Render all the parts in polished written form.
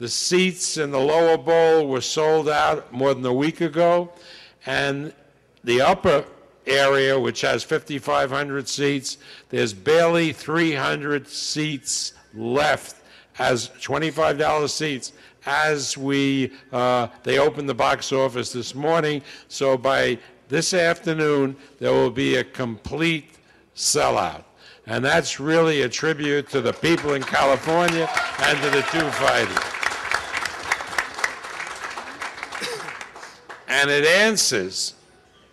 The seats in the lower bowl were sold out more than a week ago, and the upper area, which has 5,500 seats, there's barely 300 seats left as $25 seats as they opened the box office this morning. So by this afternoon, there will be a complete sellout. And that's really a tribute to the people in California and to the two fighters. And it answers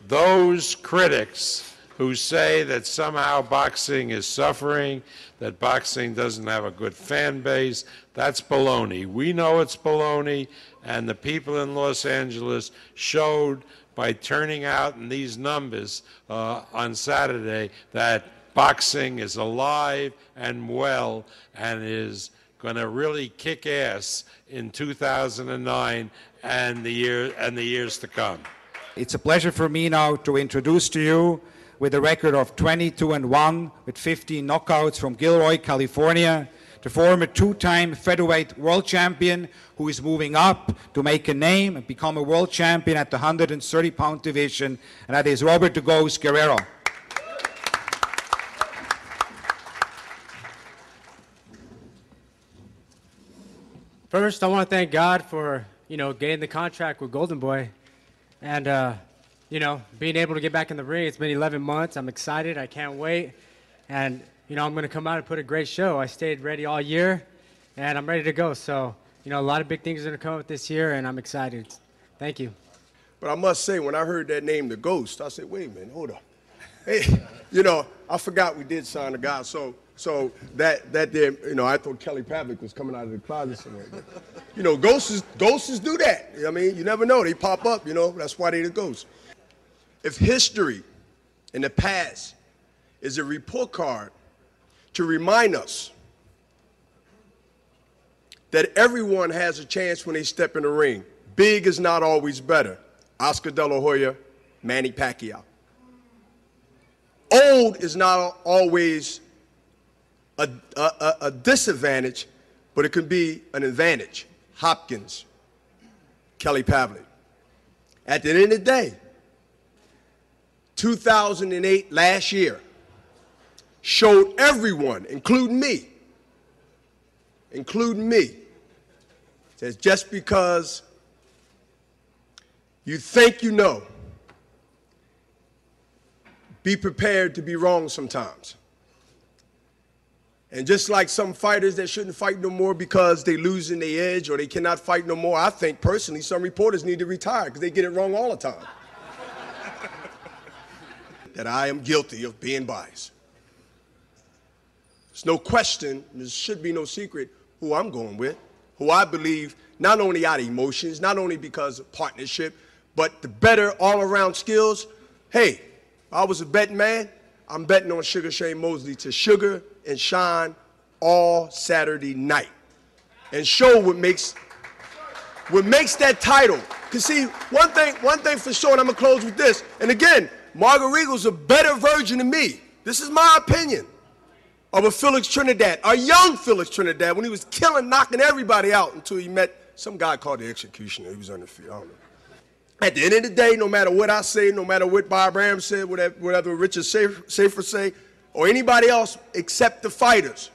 those critics who say that somehow boxing is suffering, that boxing doesn't have a good fan base. That's baloney. We know it's baloney, and the people in Los Angeles showed by turning out in these numbers on Saturday that boxing is alive and well and is going to really kick ass in 2009 and the years to come. It's a pleasure for me now to introduce to you, with a record of 22-1 with 15 knockouts from Gilroy, California, the former two-time featherweight world champion who is moving up to make a name and become a world champion at the 130-pound division, and that is Robert "The Ghost" Guerrero. First, I want to thank God for, getting the contract with Golden Boy and, being able to get back in the ring. It's been 11 months. I'm excited. I can't wait. And, I'm going to come out and put a great show. I stayed ready all year, and I'm ready to go. So, a lot of big things are going to come up this year, and I'm excited. Thank you. But I must say, when I heard that name, The Ghost, I said, wait a minute, hold up. Hey, I forgot we did sign a guy. So that there, I thought Kelly Pavlik was coming out of the closet somewhere. But, ghosts do that. I mean, you never know. They pop up, That's why they the ghosts. If history in the past is a report card to remind us that everyone has a chance when they step in the ring, big is not always better. Oscar De La Hoya, Manny Pacquiao. Old is not always a disadvantage, but it can be an advantage. Hopkins, Kelly Pavlik. At the end of the day, 2008, last year, showed everyone, including me, that just because you think you know, be prepared to be wrong sometimes. And just like some fighters that shouldn't fight no more because they losing their edge or they cannot fight no more, I think personally some reporters need to retire because they get it wrong all the time. That I am guilty of being biased. There's no question, there should be no secret who I'm going with, who I believe not only out of emotions, not only because of partnership, but the better all-around skills. Hey, if I was a betting man, I'm betting on Sugar Shane Mosley to sugar and shine all Saturday night and show what makes that title. Because see, one thing for sure, and I'm going to close with this, and again, Margarito's a better version of me. This is my opinion of a Felix Trinidad, a young Felix Trinidad, when he was knocking everybody out until he met some guy called the Executioner. He was on the field, I don't know. At the end of the day, no matter what I say, no matter what Bob Ram said, whatever Richard Schaefer say, or anybody else except the fighters,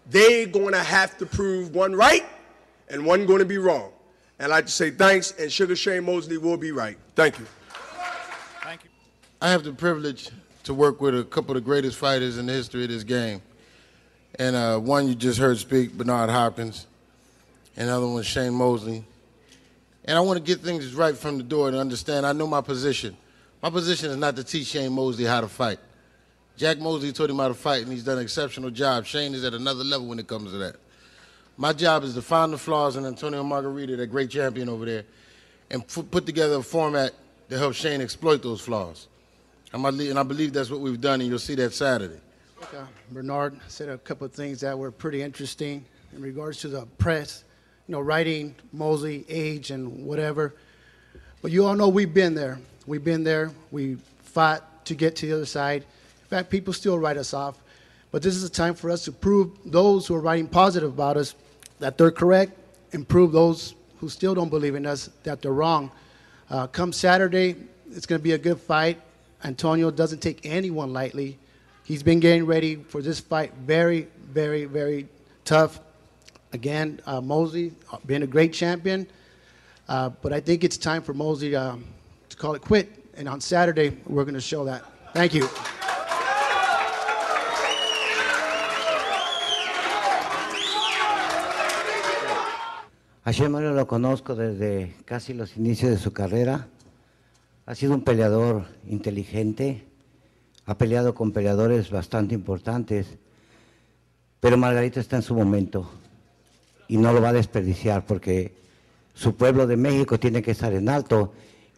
they're going to have to prove one right and one going to be wrong. And I'd like to say thanks, and Sugar Shane Mosley will be right. Thank you. Thank you. I have the privilege to work with a couple of the greatest fighters in the history of this game. And one you just heard speak, Bernard Hopkins, and the other one, Shane Mosley. And I want to get things right from the door and understand I know my position. My position is not to teach Shane Mosley how to fight. Jack Mosley taught him how to fight, and he's done an exceptional job. Shane is at another level when it comes to that. My job is to find the flaws in Antonio Margarito, that great champion over there, and put together a format to help Shane exploit those flaws. And I believe that's what we've done, and you'll see that Saturday. Bernard said a couple of things that were pretty interesting in regards to the press, writing Mosley, age, and whatever. But you all know we've been there. We've been there. We fought to get to the other side. In fact, people still write us off. But this is a time for us to prove those who are writing positive about us that they're correct and prove those who still don't believe in us that they're wrong. Come Saturday, it's going to be a good fight. Antonio doesn't take anyone lightly. He's been getting ready for this fight very, very, very tough. Again, Mosley being a great champion, but I think it's time for Mosley to call it quit. And on Saturday, we're going to show that. Thank you. A Shemaro lo conozco desde casi los inicios de su carrera. Ha sido un peleador inteligente, ha peleado con peleadores bastante importantes, pero Margarito está en su momento y no lo va a desperdiciar porque su pueblo de México tiene que estar en alto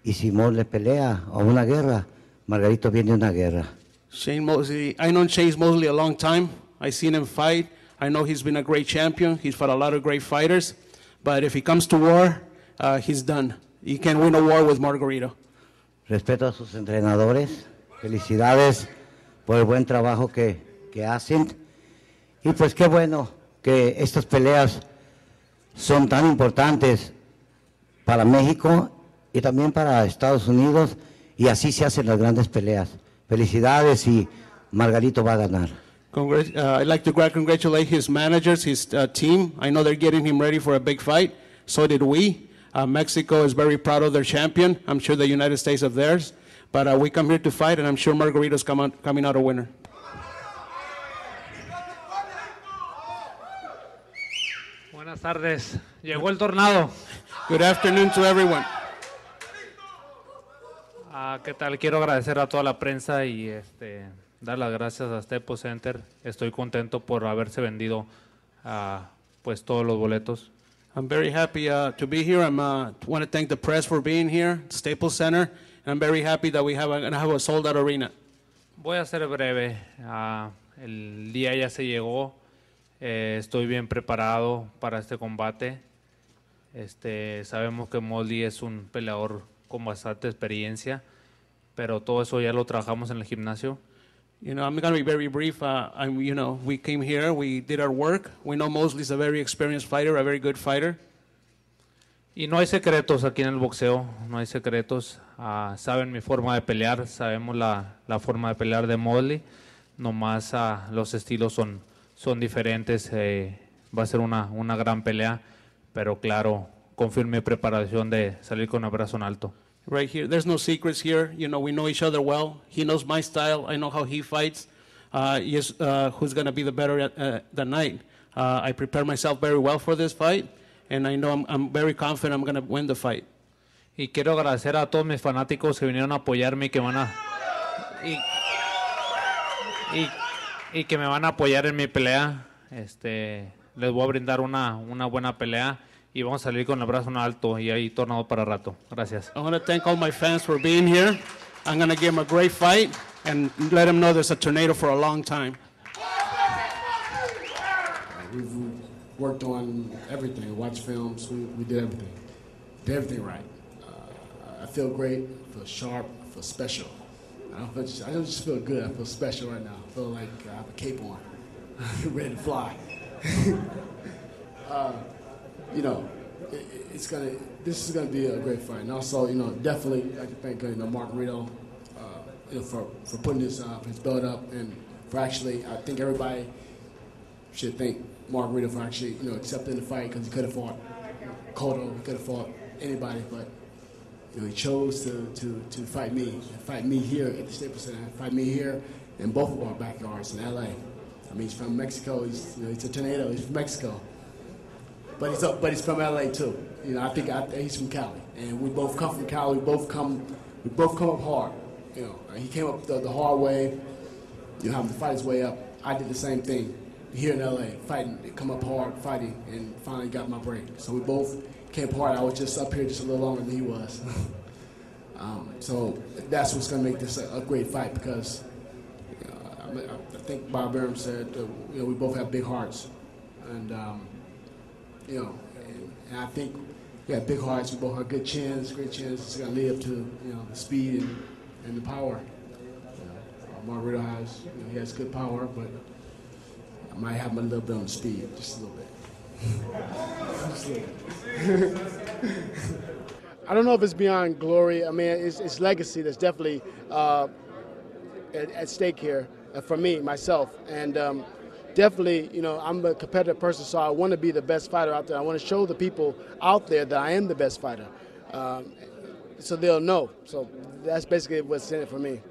y si Mosley pelea o una guerra, Margarito viene de una guerra. Shane Mosley, I know Shane Mosley a long time. I've seen him fight. I know he's been a great champion. He's fought a lot of great fighters. But if he comes to war, he's done. He can win a war with Margarito. Respeto a sus entrenadores. Felicidades por el buen trabajo que hacen. Y pues qué bueno que estas peleas son tan importantes para México y también para Estados Unidos. Y así se hacen las grandes peleas. Felicidades y Margarito va a ganar. I'd like to congratulate his managers, his team. I know they're getting him ready for a big fight. So did we. Mexico is very proud of their champion. I'm sure the United States of theirs. But we come here to fight, and I'm sure Margarito's coming out a winner. Buenas tardes. Llegó el tornado. Good afternoon to everyone. ¿Qué tal? Quiero agradecer a toda la prensa y dar las gracias a Staples Center. Estoy contento por haberse vendido pues todos los boletos. I'm very happy to be here. I want to thank the press for being here, Staples Center. And I'm very happy that we're going to have a sold-out arena. Voy a ser breve. El día ya se llegó. Estoy bien preparado para este combate. Sabemos que Mosley es un peleador con bastante experiencia, pero todo eso ya lo trabajamos en el gimnasio. You know, I'm going to be very brief. We came here, we did our work. We know Mosley's a very experienced fighter, a very good fighter. Y no hay secretos aquí en el boxeo, no hay secretos. Saben mi forma de pelear, sabemos la forma de pelear de Mosley. Nomás los estilos son diferentes. Va a ser una gran pelea, pero claro, confío en mi preparación de salir con el brazo en alto. Right here, there's no secrets here. You know, we know each other well. He knows my style. I know how he fights. Who's going to be the better that night. I prepare myself very well for this fight, and I know I'm very confident I'm going to win the fight. Y quiero agradecer a todos mis fanáticos que vinieron a apoyarme y que que me van a apoyar en mi pelea. Les voy a brindar una buena pelea. Y vamos a salir con el brazo en alto y hay tornado para rato. Gracias. I want to thank all my fans for being here. I'm going to give them a great fight and let them know there's a tornado for a long time. We've worked on everything, watched films, we did everything. Did everything right. I feel great, I feel sharp, I feel special. I don't just feel good, I feel special right now. I feel like I have a cape on, ready to fly. You know, this is gonna be a great fight. And also, you know, definitely I can thank Margarito, for putting his build up and for actually, I think everybody should thank Margarito for actually, accepting the fight because he could have fought Cotto, he could have fought anybody, but he chose to fight me here at the Staples Center, fight me here in both of our backyards in LA. I mean, he's from Mexico. He's a tornado. He's from Mexico. But he's from LA too. I think he's from Cali, and we both come from Cali. We both come up hard. He came up the hard way. Having to fight his way up. I did the same thing here in LA, fighting, come up hard, fighting, and finally got my break. So we both came up hard. I was just up here just a little longer than he was. So that's what's going to make this a great fight because I think Bob Arum said we both have big hearts, and and I think we have big hearts. We both have good chins, great chins. It's going to lead up to the speed and the power. Margarito has he has good power, but I might have him a little bit on the speed, just a little bit. I don't know if it's beyond glory. I mean, it's legacy that's definitely at stake here for me, myself. And definitely, you know, I'm a competitive person, so I want to be the best fighter out there. I want to show the people out there that I am the best fighter, so they'll know. So that's basically what's in it for me.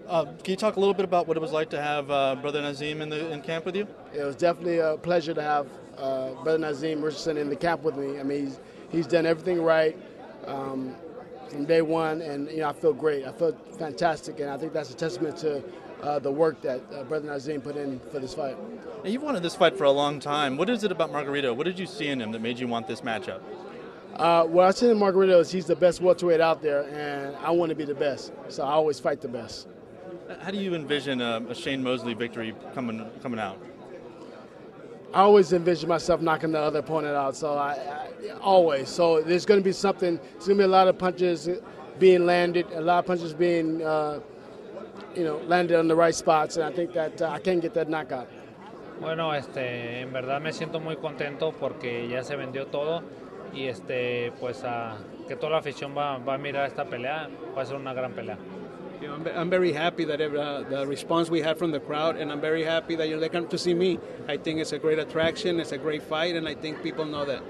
Can you talk a little bit about what it was like to have Brother Nazim in camp with you? It was definitely a pleasure to have Brother Nazim Richardson in the camp with me. I mean, he's done everything right from day one, and you know, I feel great. I feel fantastic, and I think that's a testament to the work that Brother Nazim put in for this fight. Now, you've wanted this fight for a long time. What is it about Margarito? What did you see in him that made you want this matchup? What I see in Margarito is he's the best welterweight out there, and I want to be the best, so I always fight the best. How do you envision a Shane Mosley victory coming out? I always envision myself knocking the other opponent out, so I always. So there's going to be something. There's going to be a lot of punches being landed, a lot of punches being, landed on the right spots, and I think that I can get that knockout. Bueno, en verdad me siento muy contento porque ya se vendió todo y pues que toda la afición va a mirar esta pelea, va a ser una gran pelea. You know, I'm very happy that the response we had from the crowd, and I'm very happy that they come to see me. I think it's a great attraction, it's a great fight, and I think people know that.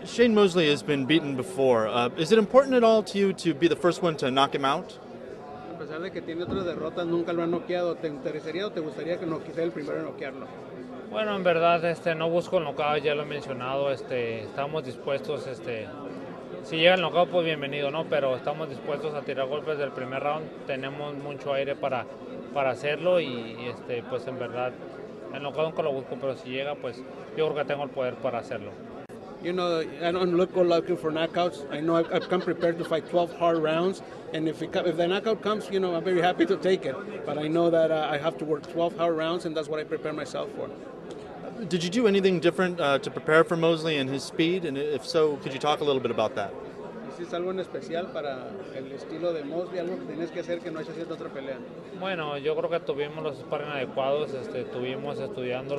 Shane Mosley has been beaten before. Is it important at all to you to be the first one to knock him out? A pesar de que tiene otras derrotas, nunca lo han noqueado. ¿Te interesaría o te gustaría que sea el primero en noquearlo? Bueno, en verdad no busco el knockout, ya lo he mencionado, estamos dispuestos, si llega el knockout pues bienvenido, ¿no? Pero estamos dispuestos a tirar golpes del primer round, tenemos mucho aire para hacerlo y pues en verdad el knockout nunca lo busco, pero si llega pues yo creo que tengo el poder para hacerlo. You know, I don't looking for knockouts. I know I've come prepared to fight 12 hard rounds, and if the knockout comes, you know, I'm very happy to take it. But I know that I have to work 12 hard rounds, and that's what I prepare myself for. Did you do anything different to prepare for Mosley and his speed? And if so, could you talk a little bit about that? ¿Hiciste algo en especial para el estilo de Mosley? ¿Algo que tienes que hacer que no hayas hecho otra pelea? Bueno, yo creo que tuvimos los sparring adecuados, estuvimos estudiando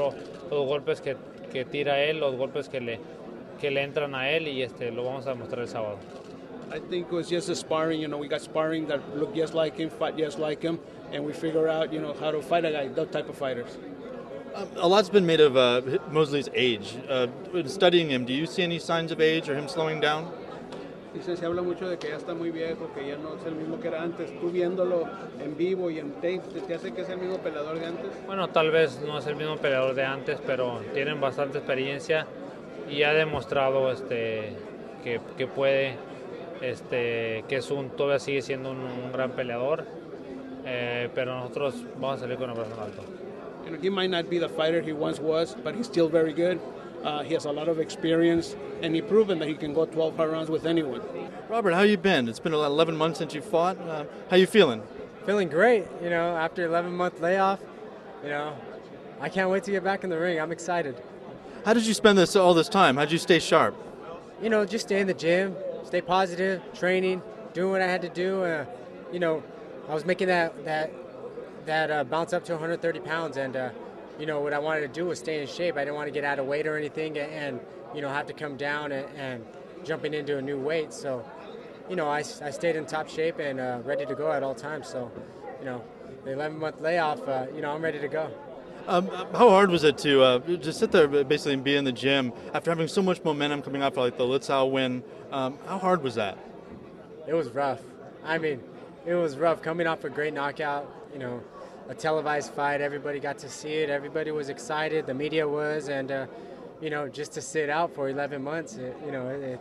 los golpes que tira él, los golpes que le entran a él y lo vamos a demostrar el sábado. I think it was just a sparring. You know, we got sparring that look just like him, fight just like him, and we figure out, you know, how to fight a guy, that type of fighters. A lot's been made of Mosley's age. In studying him, do you see any signs of age or him slowing down? Se habla mucho de que ya está muy viejo, que ya no es el mismo que era antes. Tú viéndolo en vivo y en tape, ¿te hace que es el mismo peleador de antes? Bueno, tal vez no es el mismo peleador de antes, pero tienen bastante experiencia y ha demostrado que puede, que todavía sigue siendo un gran peleador, pero nosotros vamos a salir con el brazo en alto. You know, he might not be the fighter he once was, but he's still very good. He has a lot of experience, and he's proven that he can go 12 hard rounds with anyone. Robert, how you been? It's been 11 months since you fought. How you feeling? Feeling great. You know, after 11-month layoff, you know, I can't wait to get back in the ring. I'm excited. How did you spend all this time? How did you stay sharp? You know, just stay in the gym, stay positive, training, doing what I had to do. You know, I was making that bounce up to 130 pounds, and you know, what I wanted to do was stay in shape. I didn't want to get out of weight or anything, and you know, have to come down and jumping into a new weight. So, you know, I stayed in top shape and ready to go at all times. So, you know, the 11-month layoff, you know, I'm ready to go. How hard was it to just sit there basically and be in the gym after having so much momentum coming off like the Litzau win? How hard was that? It was rough. I mean, it was rough coming off a great knockout, you know, a televised fight. Everybody got to see it. Everybody was excited. The media was. And, you know, just to sit out for 11 months, it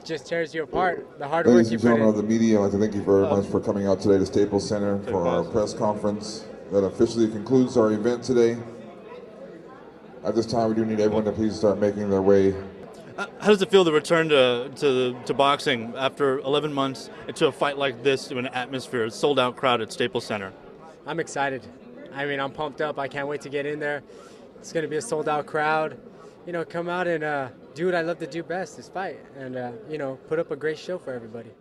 just tears you apart. The hard work you put in. Ladies and gentlemen of the media, I'd like to thank you very much for coming out today to Staples Center for our press conference that officially concludes our event today. At this time, we do need everyone to please start making their way. How does it feel to return to boxing after 11 months into a fight like this, to an atmosphere, a sold-out crowd at Staples Center? I'm excited. I mean, I'm pumped up. I can't wait to get in there. It's going to be a sold-out crowd. You know, come out and do what I love to do best, is fight. And, you know, put up a great show for everybody.